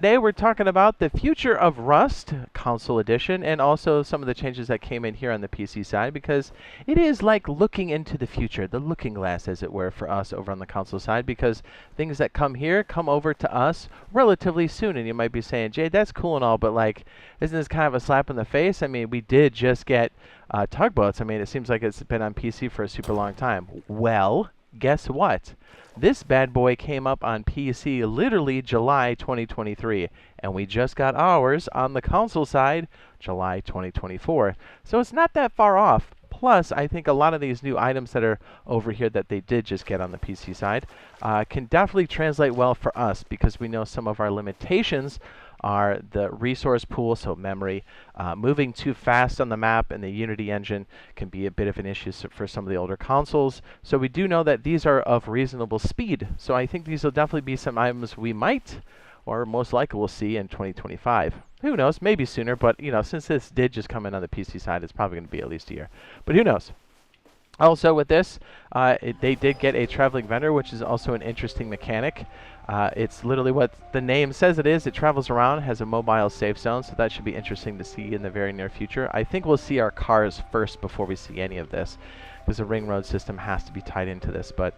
Today we're talking about the future of Rust console edition and also some of the changes that came in here on the PC side, because it is like looking into the future, the looking glass as it were, for us over on the console side, because things that come here come over to us relatively soon. And you might be saying, Jade, that's cool and all, but like, isn't this kind of a slap in the face? I mean, we did just get Tugboats. I mean, it seems like it's been on PC for a super long time. Well, guess what? This bad boy came up on PC literally July 2023, and we just got ours on the console side July 2024. So it's not that far off. Plus, I think a lot of these new items that are over here that they did just get on the PC side can definitely translate well for us, because we know some of our limitations are the resource pool, so memory. Moving too fast on the map and the Unity engine can be a bit of an issue for some of the older consoles. So we do know that these are of reasonable speed. So I think these will definitely be some items we might, or most likely will see in 2025. Who knows? Maybe sooner, but you know, since this did just come in on the PC side, it's probably going to be at least a year. But who knows? Also with this, they did get a traveling vendor, which is also an interesting mechanic. It's literally what the name says it is. It travels around, has a mobile safe zone, so that should be interesting to see in the very near future. I think we'll see our cars first before we see any of this, because the ring road system has to be tied into this. But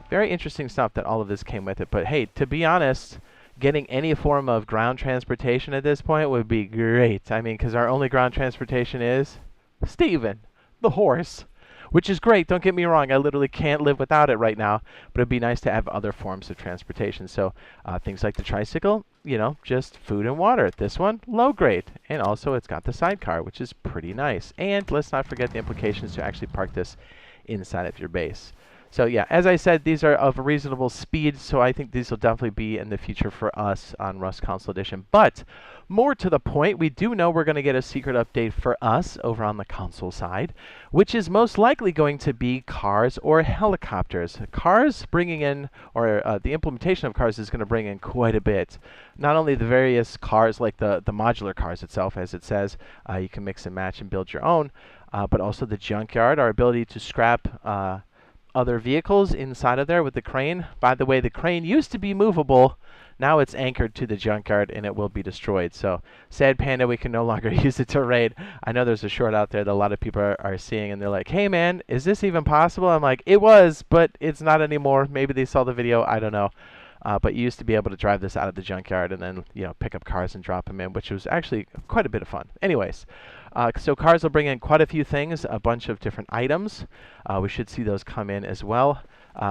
very interesting stuff that all of this came with it. But hey, to be honest, getting any form of ground transportation at this point would be great. I mean, because our only ground transportation is Steven, the horse. Which is great, don't get me wrong, I literally can't live without it right now, but it'd be nice to have other forms of transportation. So things like the tricycle, you know, just food and water. This one, low grade. And also it's got the sidecar, which is pretty nice. And let's not forget the implications to actually park this inside of your base. So yeah, as I said, these are of reasonable speed, so I think these will definitely be in the future for us on Rust Console Edition. But more to the point, we do know we're going to get a secret update for us over on the console side, which is most likely going to be cars or helicopters. Cars bringing in, or the implementation of cars is going to bring in quite a bit. Not only the various cars, like the modular cars itself, as it says, you can mix and match and build your own, but also the junkyard, our ability to scrap other vehicles inside of there with the crane. By the way, the crane used to be movable. Now it's anchored to the junkyard and it will be destroyed. So sad panda, we can no longer use it to raid. I know there's a short out there that a lot of people are seeing, and they're like, hey man, is this even possible? I'm like, it was, but it's not anymore. Maybe they saw the video, I don't know. But you used to be able to drive this out of the junkyard and then, you know, pick up cars and drop them in, which was actually quite a bit of fun. Anyways, so cars will bring in quite a few things, a bunch of different items. We should see those come in as well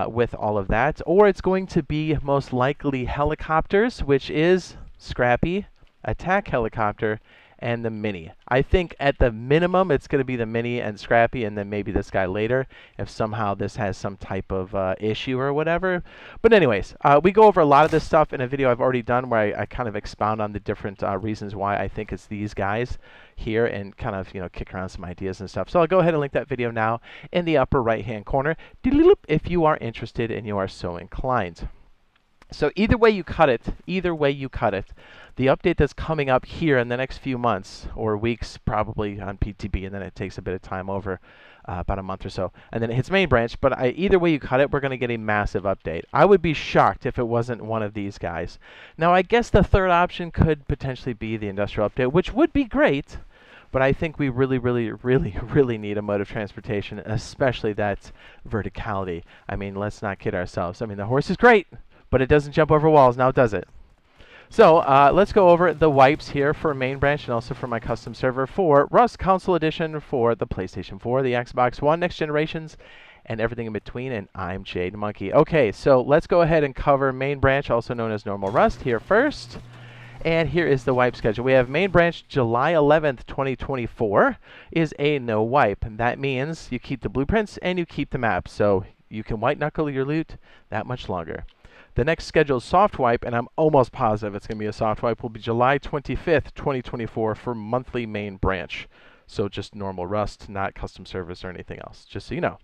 with all of that. Or it's going to be most likely helicopters, which is Scrappy, Attack Helicopter, and the Mini. I think at the minimum it's going to be the Mini and Scrappy, and then maybe this guy later if somehow this has some type of issue or whatever. But anyways, we go over a lot of this stuff in a video I've already done where I kind of expound on the different reasons why I think it's these guys here, and kind of, you know, kick around some ideas and stuff. So I'll go ahead and link that video now in the upper right hand corner if you are interested and you are so inclined. So either way you cut it, the update that's coming up here in the next few months or weeks, probably on PTB, and then it takes a bit of time over, about a month or so, and then it hits main branch. But either way you cut it, we're going to get a massive update. I would be shocked if it wasn't one of these guys. Now, I guess the third option could potentially be the industrial update, which would be great, but I think we really need a mode of transportation, especially that verticality. I mean, let's not kid ourselves. I mean, the horse is great, but it doesn't jump over walls, now does it? So let's go over the wipes here for main branch and also for my custom server for Rust Console Edition for the PlayStation 4, the Xbox One, Next Generations, and everything in between. And I'm Jade Monkey. Okay, so let's go ahead and cover main branch, also known as normal Rust, here first. And here is the wipe schedule. We have main branch July 11th, 2024 is a no wipe. And that means you keep the blueprints and you keep the map. So you can white knuckle your loot that much longer. The next scheduled soft wipe, and I'm almost positive it's going to be a soft wipe, will be July 25th, 2024 for monthly main branch. So just normal Rust, not custom service or anything else, just so you know.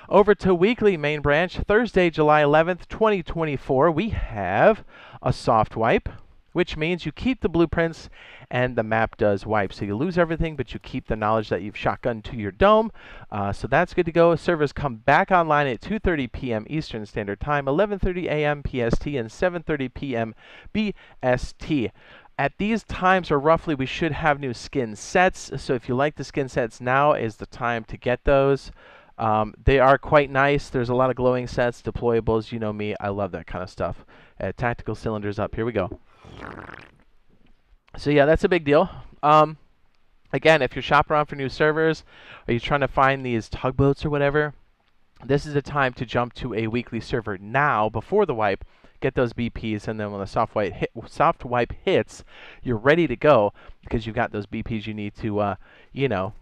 Over to weekly main branch, Thursday, July 11th, 2024, we have a soft wipe, which means you keep the blueprints and the map does wipe. So you lose everything, but you keep the knowledge that you've shotgunned to your dome. So that's good to go. Servers come back online at 2:30 p.m. Eastern Standard Time, 11:30 a.m. PST, and 7:30 p.m. BST. At these times, or roughly, we should have new skin sets. So if you like the skin sets, now is the time to get those. They are quite nice. There's a lot of glowing sets, deployables. You know me, I love that kind of stuff. Tactical cylinders up. Here we go. So yeah, that's a big deal. Again, if you're shopping around for new servers, or you're trying to find these tugboats or whatever, this is the time to jump to a weekly server now before the wipe. Get those BPs, and then when the soft wipe hits, you're ready to go because you've got those BPs you need to, you know,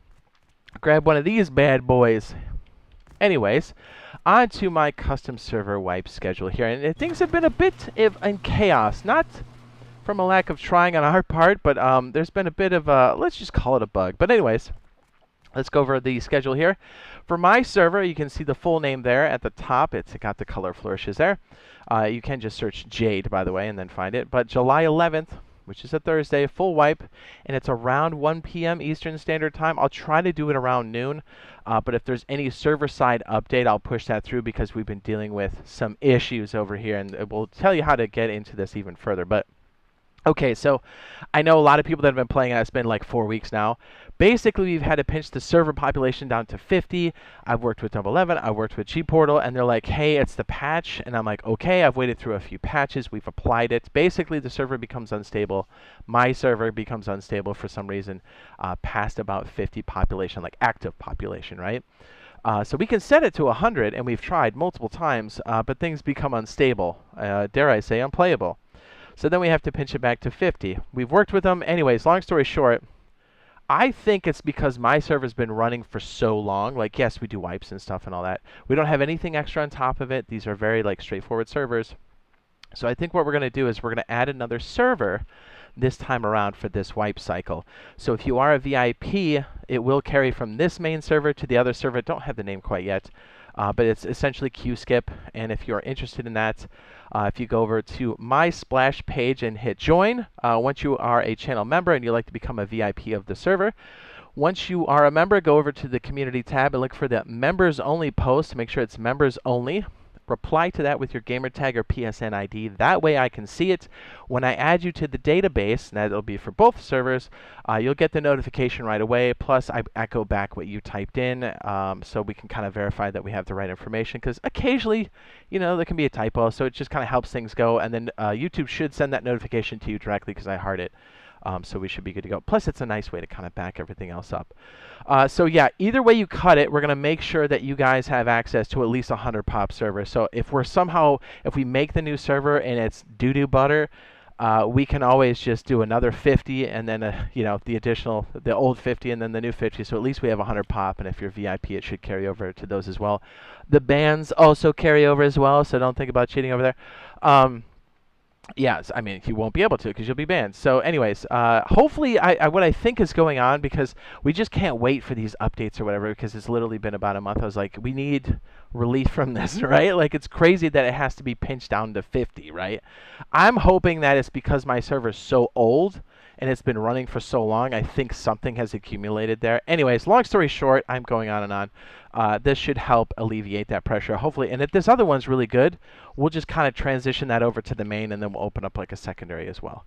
grab one of these bad boys. Anyways, on to my custom server wipe schedule here, and things have been a bit in chaos, not from a lack of trying on our part, but there's been a bit of a, let's just call it a bug. But anyways, let's go over the schedule here. For my server, you can see the full name there at the top. It's got the color flourishes there. You can just search Jade, by the way, and then find it. But July 11th, which is a Thursday, full wipe, and it's around 1 p.m. Eastern Standard Time. I'll try to do it around noon, but if there's any server-side update, I'll push that through because we've been dealing with some issues over here, and we'll tell you how to get into this even further. But okay, so I know a lot of people that have been playing it. It's been like 4 weeks now. Basically, we've had to pinch the server population down to 50. I've worked with Double 11. I've worked with G-Portal, and they're like, hey, it's the patch. And I'm like, okay, I've waited through a few patches. We've applied it. Basically, the server becomes unstable. My server becomes unstable for some reason past about 50 population, like active population, right? So we can set it to 100, and we've tried multiple times, but things become unstable. Dare I say, unplayable. So then we have to pinch it back to 50. We've worked with them. Anyways, long story short, I think it's because my server's been running for so long. Like, yes, we do wipes and stuff and all that. We don't have anything extra on top of it. These are very, like, straightforward servers. So I think what we're going to do is we're going to add another server this time around for this wipe cycle. So if you are a VIP, it will carry from this main server to the other server. Don't have the name quite yet, but it's essentially Q-Skip. And if you're interested in that, if you go over to my splash page and hit join, once you are a channel member and you'd like to become a VIP of the server, once you are a member, go over to the community tab and look for the members only post. Make sure it's members only. Reply to that with your gamer tag or PSN ID. That way I can see it. When I add you to the database, and that'll be for both servers, you'll get the notification right away. Plus, I echo back what you typed in so we can kind of verify that we have the right information. Because occasionally, you know, there can be a typo. So it just kind of helps things go. And then YouTube should send that notification to you directly because I heart it. So we should be good to go. Plus, it's a nice way to kind of back everything else up. So yeah, either way you cut it, we're going to make sure that you guys have access to at least 100 pop servers. So if we make the new server and it's doo-doo butter, we can always just do another 50 and then, you know, the old 50 and then the new 50. So at least we have 100 pop. And if you're VIP, it should carry over to those as well. The bans also carry over as well. So don't think about cheating over there. Yes, I mean, you won't be able to because you'll be banned. So anyways, hopefully what I think is going on, because we just can't wait for these updates or whatever, because it's literally been about a month. I was like, we need relief from this, right? Like, it's crazy that it has to be pinched down to 50, right? I'm hoping that it's because my server's so old and it's been running for so long. I think something has accumulated there. Anyways, long story short, I'm going on and on. This should help alleviate that pressure, hopefully. And if this other one's really good, we'll just kind of transition that over to the main, and then we'll open up like a secondary as well.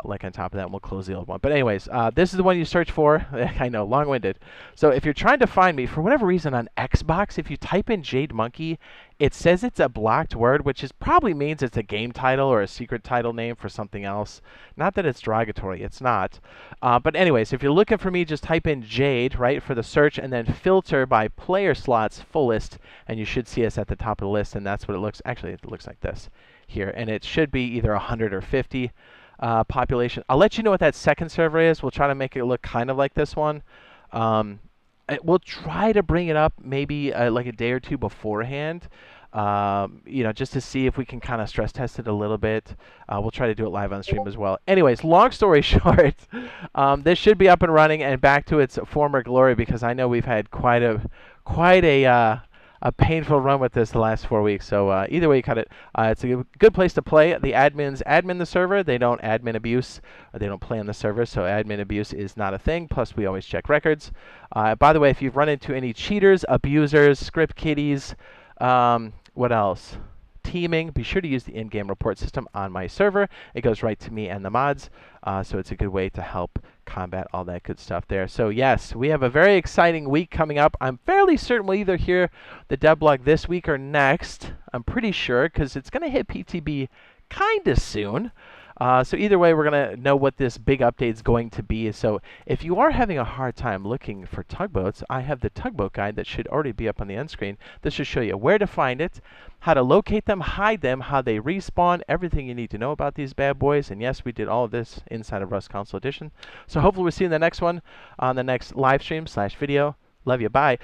Like on top of that, and we'll close the old one. But anyways, this is the one you search for. I know, long-winded. So if you're trying to find me, for whatever reason on Xbox, if you type in Jade Monkey, it says it's a blocked word, which probably means it's a game title or a secret title name for something else. Not that it's derogatory, it's not. But anyways, if you're looking for me, just type in Jade, right, for the search, and then filter by player slots fullest, and you should see us at the top of the list, and that's what it looks. Actually, it looks like this here, and it should be either 100 or 50. Population. I'll let you know what that second server is. We'll try to make it look kind of like this one. We'll try to bring it up maybe like a day or two beforehand, you know, just to see if we can kind of stress test it a little bit. We'll try to do it live on stream as well. Anyways, long story short, this should be up and running and back to its former glory, because I know we've had quite a a painful run with this the last 4 weeks. So either way you cut it, it's a good place to play. The admins admin the server. They don't admin abuse. Or they don't play on the server, so admin abuse is not a thing. Plus, we always check records. By the way, if you've run into any cheaters, abusers, script kiddies, what else? Teaming, be sure to use the in-game report system on my server. It goes right to me and the mods, so it's a good way to help combat all that good stuff there. So yes, we have a very exciting week coming up. I'm fairly certain we'll either hear the devlog this week or next. I'm pretty sure, because it's going to hit PTB kind of soon. So either way, we're going to know what this big update is going to be. So if you are having a hard time looking for tugboats, I have the tugboat guide that should already be up on the end screen. This should show you where to find it, how to locate them, hide them, how they respawn, everything you need to know about these bad boys. And yes, we did all of this inside of Rust Console Edition. So hopefully we'll see you in the next one, on the next live stream / video. Love you. Bye.